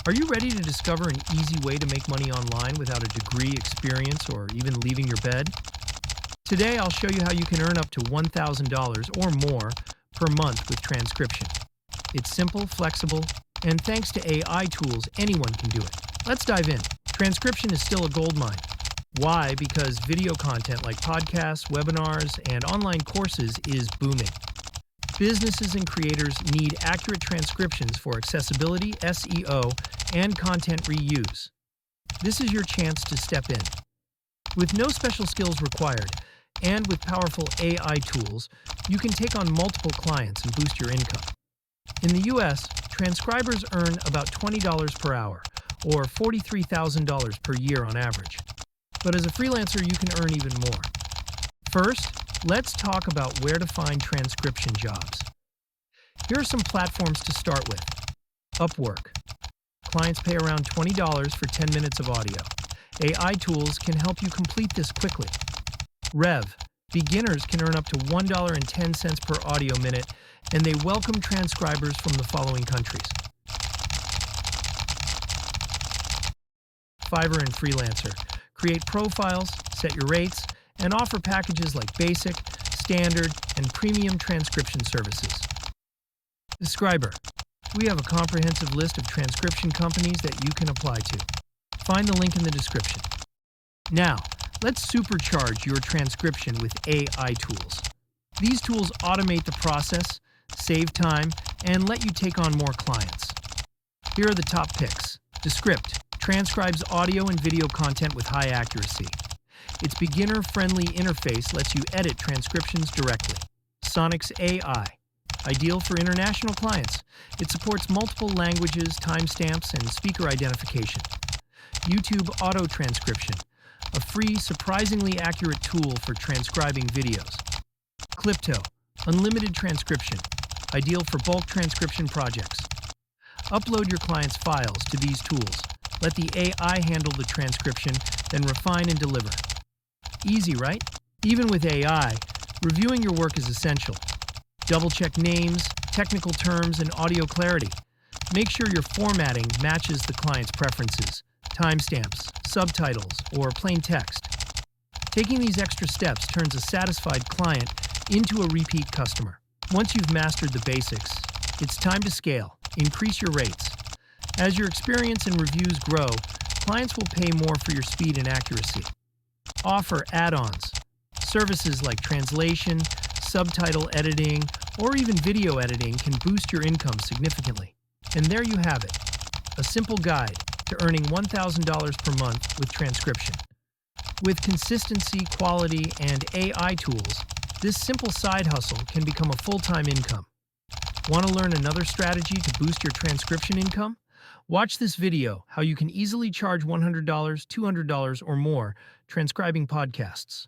Are you ready to discover an easy way to make money online without a degree, experience, or even leaving your bed? Today, I'll show you how you can earn up to $1,000 or more per month with transcription. It's simple, flexible, and thanks to AI tools, anyone can do it. Let's dive in. Transcription is still a goldmine. Why? Because video content like podcasts, webinars, and online courses is booming. Businesses and creators need accurate transcriptions for accessibility, SEO, and content reuse. This is your chance to step in. With no special skills required, and with powerful AI tools, you can take on multiple clients and boost your income. In the US, transcribers earn about $20 per hour, or $43,000 per year on average. But as a freelancer, you can earn even more. First, let's talk about where to find transcription jobs. Here are some platforms to start with. Upwork. Clients pay around $20 for 10 minutes of audio. AI tools can help you complete this quickly. Rev. Beginners can earn up to $1.10 per audio minute, and they welcome transcribers from the following countries: Fiverr and Freelancer. Create profiles, set your rates, and offer packages like basic, standard, and premium transcription services. Describer. We have a comprehensive list of transcription companies that you can apply to. Find the link in the description. Now, let's supercharge your transcription with AI tools. These tools automate the process, save time, and let you take on more clients. Here are the top picks. Descript transcribes audio and video content with high accuracy. Its beginner-friendly interface lets you edit transcriptions directly. Sonic's AI. Ideal for international clients. It supports multiple languages, timestamps, and speaker identification. YouTube Auto Transcription. A free, surprisingly accurate tool for transcribing videos. Clipto. Unlimited transcription. Ideal for bulk transcription projects. Upload your client's files to these tools. Let the AI handle the transcription, then refine and deliver. Easy, right? Even with AI, reviewing your work is essential. Double-check names, technical terms, and audio clarity. Make sure your formatting matches the client's preferences, timestamps, subtitles, or plain text. Taking these extra steps turns a satisfied client into a repeat customer. Once you've mastered the basics, it's time to scale. Increase your rates. As your experience and reviews grow, clients will pay more for your speed and accuracy. Offer add-ons. Services like translation, subtitle editing, or even video editing can boost your income significantly. And there you have it, a simple guide to earning $1,000 per month with transcription. With consistency, quality, and AI tools, this simple side hustle can become a full-time income. Want to learn another strategy to boost your transcription income? Watch this video, how you can easily charge $100, $200, or more transcribing podcasts.